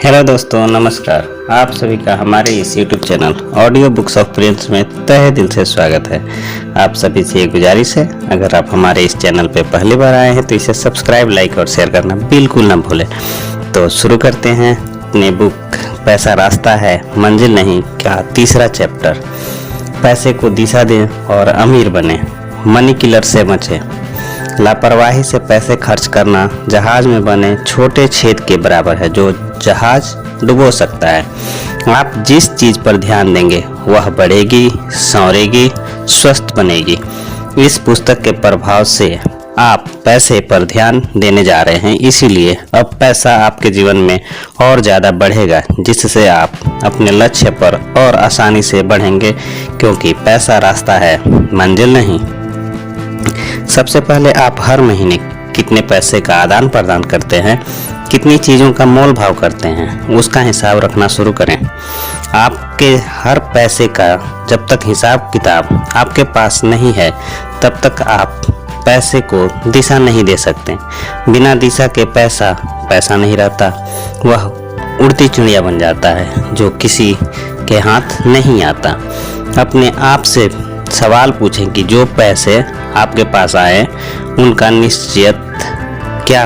Hello दोस्तों, नमस्कार। आप सभी का हमारे इस YouTube channel audio books of Prince में तहे दिल से स्वागत है। आप सभी से एक गुजारिश है, अगर आप हमारे इस चैनल पे पहली बार आए हैं तो इसे सब्सक्राइब, लाइक और शेयर करना बिल्कुल ना भूलें। तो शुरू करते हैं अपने बुक पैसा रास्ता है मंजिल नहीं का तीसरा चैप्टर। पैसे को दिशा दें और अमीर बने, मनी किलर से बचें। लापरवाही से पैसे खर्च करना जहाज में बने छोटे छेद के बराबर है जो जहाज डुबो सकता है। आप जिस चीज पर ध्यान देंगे वह बढ़ेगी, संवरेगी, स्वस्थ बनेगी। इस पुस्तक के प्रभाव से आप पैसे पर ध्यान देने जा रहे हैं, इसीलिए अब पैसा आपके जीवन में और ज़्यादा बढ़ेगा, जिससे आप अपने लक्ष्य पर और आसानी से बढ़ेंगे, क्योंकि पैसा रास्ता है, मंजिल नहीं। सबसे पहले आप हर महीने कितने पैसे का आदान प्रदान करते हैं, कितनी चीज़ों का मोल भाव करते हैं, उसका हिसाब रखना शुरू करें। आपके हर पैसे का जब तक हिसाब किताब आपके पास नहीं है, तब तक आप पैसे को दिशा नहीं दे सकते। बिना दिशा के पैसा पैसा नहीं रहता, वह उड़ती चिड़िया बन जाता है जो किसी के हाथ नहीं आता। अपने आप से सवाल पूछें कि जो पैसे आपके पास आए उनका निश्चित क्या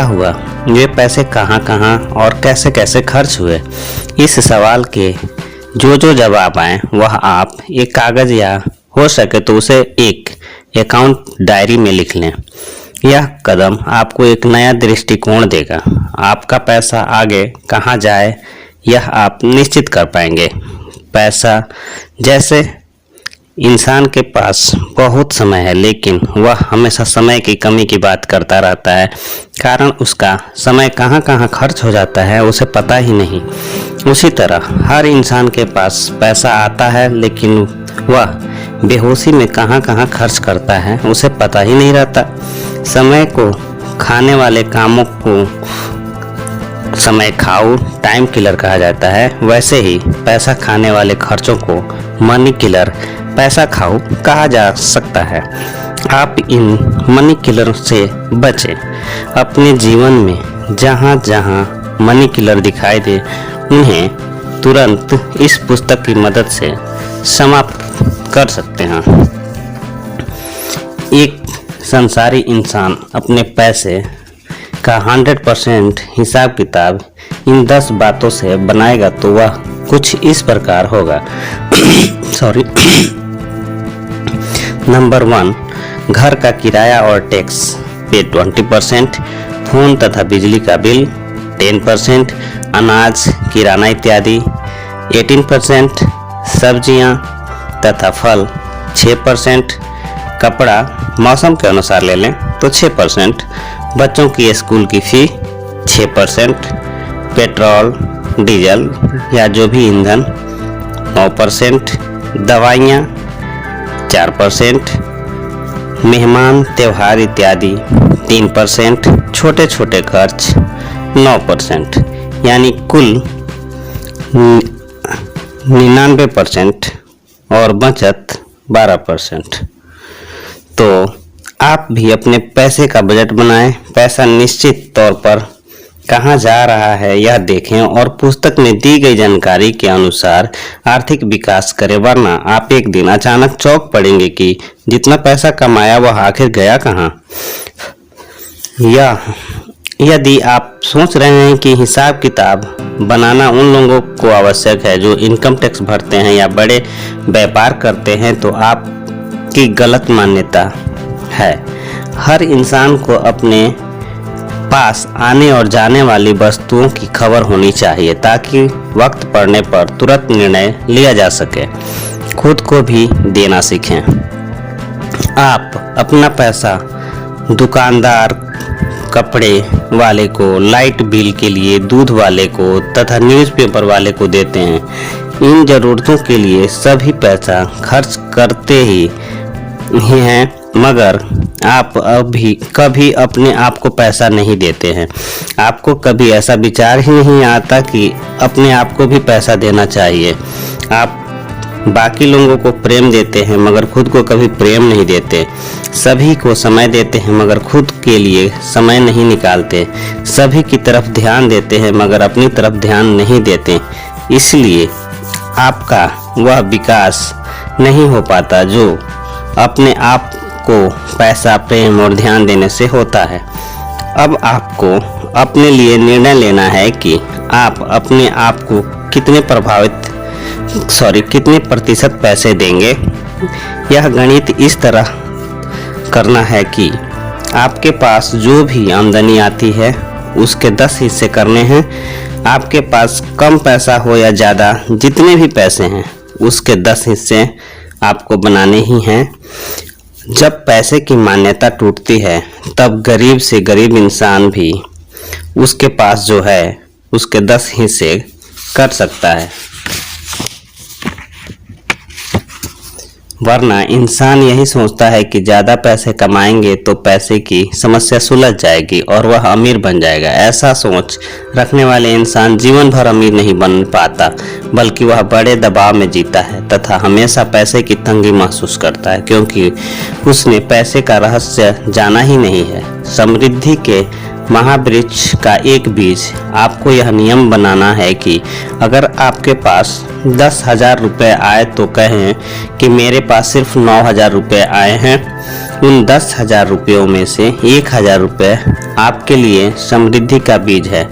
हुआ, वे पैसे कहाँ कहाँ और कैसे कैसे खर्च हुए। इस सवाल के जो जवाब आए वह आप एक कागज़ या हो सके तो उसे एक अकाउंट डायरी में लिख लें। यह कदम आपको एक नया दृष्टिकोण देगा। आपका पैसा आगे कहाँ जाए यह आप निश्चित कर पाएंगे। पैसा जैसे इंसान के पास बहुत समय है, लेकिन वह हमेशा समय की कमी की बात करता रहता है, कारण उसका समय कहाँ कहाँ खर्च हो जाता है उसे पता ही नहीं। उसी तरह हर इंसान के पास पैसा आता है, लेकिन वह बेहोशी में कहाँ कहाँ खर्च करता है उसे पता ही नहीं रहता। समय को खाने वाले कामों को समय खाओ टाइम किलर कहा जाता है, वैसे ही पैसा खाने वाले खर्चों को मनी किलर पैसा खाओ कहा जा सकता है। आप इन मनी किलर से बचें। अपने जीवन में जहाँ जहाँ मनी किलर दिखाई दे उन्हें तुरंत इस पुस्तक की मदद से समाप्त कर सकते हैं। एक संसारी इंसान अपने पैसे का 100% हिसाब किताब इन 10 बातों से बनाएगा तो वह कुछ इस प्रकार होगा। सॉरी। नंबर 1, घर का किराया और टैक्स पे 20%, फोन तथा बिजली का बिल 10%, अनाज, किराना इत्यादि 18%, सब्जियां तथा फल 6%, कपड़ा मौसम के अनुसार ले लें तो 6%, बच्चों की स्कूल की फ़ी 6%, पेट्रोल डीजल या जो भी ईंधन 9%, दवाइयाँ 4%, मेहमान त्योहार इत्यादि 3%, छोटे छोटे खर्च 9%, यानी कुल 99% और बचत 12%। तो आप भी अपने पैसे का बजट बनाएं। पैसा निश्चित तौर पर कहाँ जा रहा है यह देखें और पुस्तक में दी गई जानकारी के अनुसार आर्थिक विकास करें, वरना आप एक दिन अचानक चौंक पड़ेंगे कि जितना पैसा कमाया वह आखिर गया कहाँ। या यदि आप सोच रहे हैं कि हिसाब किताब बनाना उन लोगों को आवश्यक है जो इनकम टैक्स भरते हैं या बड़े व्यापार करते हैं, तो आपकी गलत मान्यता है। हर इंसान को अपने पास आने और जाने वाली वस्तुओं की खबर होनी चाहिए, ताकि वक्त पड़ने पर तुरंत निर्णय लिया जा सके। खुद को भी देना सीखें। आप अपना पैसा दुकानदार, कपड़े वाले को, लाइट बिल के लिए दूध वाले को तथा न्यूज़पेपर वाले को देते हैं। इन जरूरतों के लिए सभी पैसा खर्च करते ही हैं, मगर आप अभी कभी अपने आप को पैसा नहीं देते हैं। आपको कभी ऐसा विचार ही नहीं आता कि अपने आप को भी पैसा देना चाहिए। आप बाकी लोगों को प्रेम देते हैं मगर खुद को कभी प्रेम नहीं देते। सभी को समय देते हैं मगर खुद के लिए समय नहीं निकालते। सभी की तरफ ध्यान देते हैं मगर अपनी तरफ ध्यान नहीं देते। इसलिए आपका वह विकास नहीं हो पाता जो अपने आप को पैसा, प्रेम और ध्यान देने से होता है। अब आपको अपने लिए निर्णय लेना है कि आप अपने आप को कितने प्रतिशत पैसे देंगे। यह गणित इस तरह करना है कि आपके पास जो भी आमदनी आती है उसके 10 हिस्से करने हैं। आपके पास कम पैसा हो या ज़्यादा, जितने भी पैसे हैं उसके 10 हिस्से आपको बनाने ही हैं। जब पैसे की मान्यता टूटती है तब गरीब से गरीब इंसान भी उसके पास जो है उसके 10 हिस्से कर सकता है, वरना इंसान यही सोचता है कि ज़्यादा पैसे कमाएंगे तो पैसे की समस्या सुलझ जाएगी और वह अमीर बन जाएगा। ऐसा सोच रखने वाले इंसान जीवन भर अमीर नहीं बन पाता, बल्कि वह बड़े दबाव में जीता है तथा हमेशा पैसे की तंगी महसूस करता है, क्योंकि उसने पैसे का रहस्य जाना ही नहीं है। समृद्धि के महावृक्ष का एक बीज। आपको यह नियम बनाना है कि अगर आपके पास 10,000 रुपये आए तो कहें कि मेरे पास सिर्फ 9,000 रुपये आए हैं। उन 10,000 रुपयों में से 1,000 रुपये आपके लिए समृद्धि का बीज है।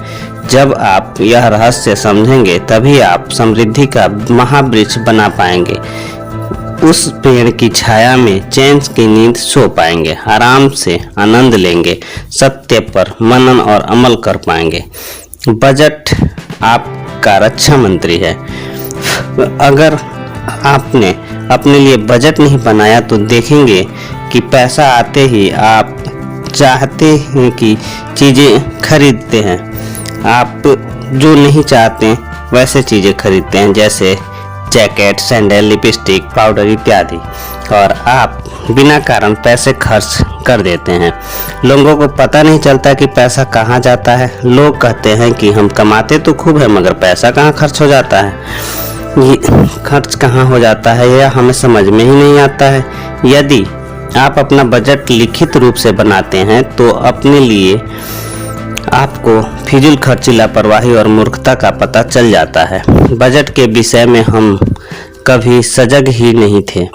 जब आप यह रहस्य समझेंगे तभी आप समृद्धि का महावृक्ष बना पाएंगे। उस पेड़ की छाया में चैन की नींद सो पाएंगे, आराम से आनंद लेंगे, सत्य पर मनन और अमल कर पाएंगे। बजट आपका रक्षा मंत्री है। अगर आपने अपने लिए बजट नहीं बनाया तो देखेंगे कि पैसा आते ही आप चाहते हैं कि चीज़ें खरीदते हैं। आप जो नहीं चाहते वैसे चीज़ें खरीदते हैं, जैसे जैकेट, सैंडल, लिपस्टिक, पाउडर इत्यादि, और आप बिना कारण पैसे खर्च कर देते हैं। लोगों को पता नहीं चलता कि पैसा कहाँ जाता है। लोग कहते हैं कि हम कमाते तो खूब है मगर पैसा कहाँ खर्च हो जाता है। ये खर्च कहाँ हो जाता है यह हमें समझ में ही नहीं आता है। यदि आप अपना बजट लिखित रूप से बनाते हैं तो अपने लिए आपको फिजूल खर्ची, लापरवाही और मूर्खता का पता चल जाता है। बजट के विषय में हम कभी सजग ही नहीं थे।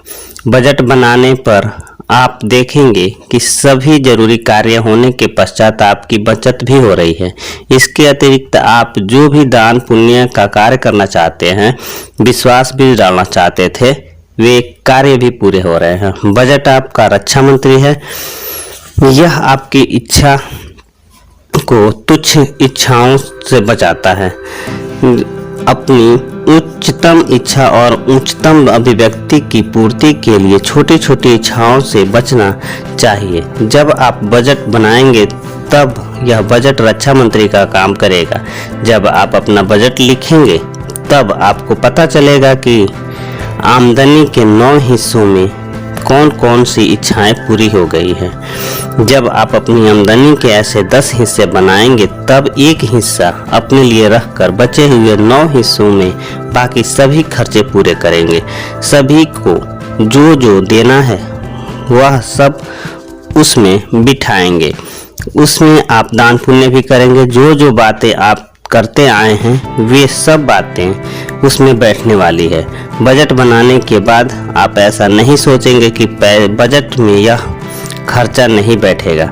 बजट बनाने पर आप देखेंगे कि सभी जरूरी कार्य होने के पश्चात आपकी बचत भी हो रही है। इसके अतिरिक्त आप जो भी दान पुण्य का कार्य करना चाहते हैं, विश्वास भी डालना चाहते थे, वे कार्य भी पूरे हो रहे हैं। बजट आपका रक्षा मंत्री है। यह आपकी इच्छा को तुच्छ इच्छाओं से बचाता है। अपनी उच्चतम इच्छा और उच्चतम अभिव्यक्ति की पूर्ति के लिए छोटी छोटी इच्छाओं से बचना चाहिए। जब आप बजट बनाएंगे तब यह बजट रक्षा मंत्री का काम करेगा। जब आप अपना बजट लिखेंगे तब आपको पता चलेगा कि आमदनी के 9 हिस्सों में कौन कौन सी इच्छाएं पूरी हो गई है। जब आप अपनी आमदनी के ऐसे 10 हिस्से बनाएंगे तब एक हिस्सा अपने लिए रखकर बचे हुए 9 हिस्सों में बाकी सभी खर्चे पूरे करेंगे। सभी को जो जो देना है वह सब उसमें बिठाएंगे। उसमें आप दान पुण्य भी करेंगे। जो जो बातें आप करते आए हैं वे सब बातें उसमें बैठने वाली है। बजट बनाने के बाद आप ऐसा नहीं सोचेंगे कि बजट में यह खर्चा नहीं बैठेगा,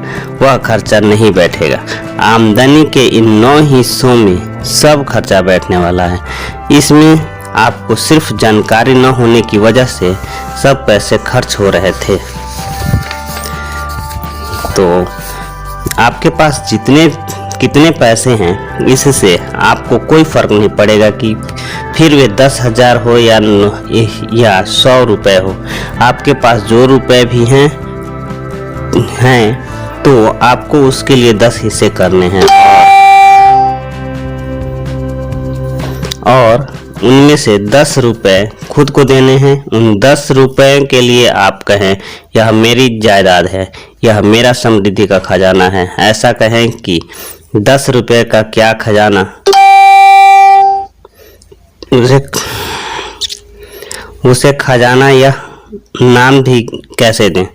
वह खर्चा नहीं बैठेगा। आमदनी के इन 9 हिस्सों में सब खर्चा बैठने वाला है। इसमें आपको सिर्फ जानकारी न होने की वजह से सब पैसे खर्च हो रहे थे। तो आपके पास कितने पैसे हैं इससे आपको कोई फर्क नहीं पड़ेगा कि फिर वे 10,000 हो या 100 रुपये हो। आपके पास जो रुपए भी हैं तो आपको उसके लिए 10 हिस्से करने हैं और उनमें से 10 रुपए खुद को देने हैं। उन 10 रुपए के लिए आप कहें यह मेरी जायदाद है, यह मेरा समृद्धि का खजाना है। ऐसा कहें कि 10 रुपए का क्या खजाना, उसे खजाना यह नाम भी कैसे दें।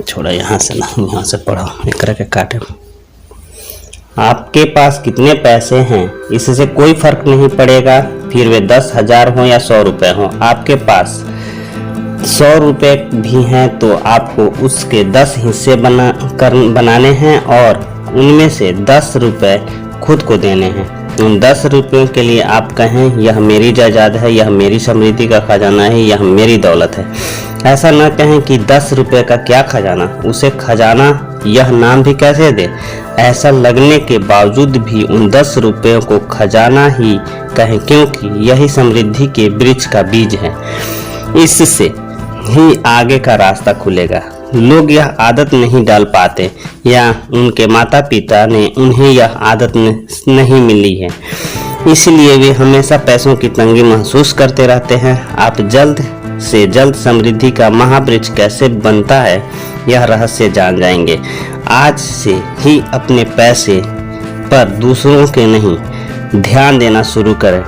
छोड़ा यहाँ से ना, यहाँ से पढ़ो, एक के काटे। आपके पास कितने पैसे हैं इससे कोई फर्क नहीं पड़ेगा, फिर वे 10,000 हो या 100 रुपये हो। आपके पास 100 रुपये भी हैं तो आपको उसके 10 हिस्से बनाने हैं और उनमें से 10 रुपये खुद को देने हैं। उन 10 रुपयों के लिए आप कहें यह मेरी जायदाद है, यह मेरी समृद्धि का खजाना है, यह मेरी दौलत है। ऐसा न कहें कि 10 रुपये का क्या खजाना, उसे खजाना यह नाम भी कैसे दे। ऐसा लगने के बावजूद भी उन 10 रुपयों को खजाना ही कहें, क्योंकि यही समृद्धि के वृक्ष का बीज है। इससे ही आगे का रास्ता खुलेगा। लोग यह आदत नहीं डाल पाते या उनके माता पिता ने उन्हें यह आदत नहीं मिली है, इसलिए वे हमेशा पैसों की तंगी महसूस करते रहते हैं। आप जल्द से जल्द समृद्धि का महावृक्ष कैसे बनता है यह रहस्य जान जाएंगे। आज से ही अपने पैसे पर दूसरों के नहीं ध्यान देना शुरू करें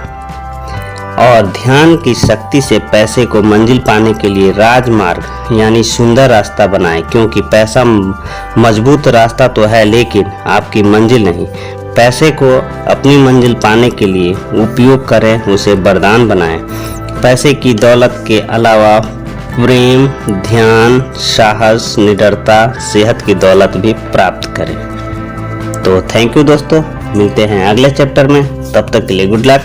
और ध्यान की शक्ति से पैसे को मंजिल पाने के लिए राजमार्ग यानी सुंदर रास्ता बनाएं, क्योंकि पैसा मजबूत रास्ता तो है लेकिन आपकी मंजिल नहीं। पैसे को अपनी मंजिल पाने के लिए उपयोग करें, उसे वरदान बनाएं। पैसे की दौलत के अलावा प्रेम, ध्यान, साहस, निडरता, सेहत की दौलत भी प्राप्त करें। तो थैंक यू दोस्तों, मिलते हैं अगले चैप्टर में, तब तक के लिए गुड लक,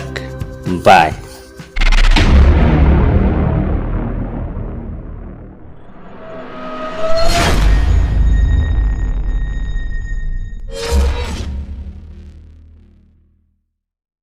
बाय।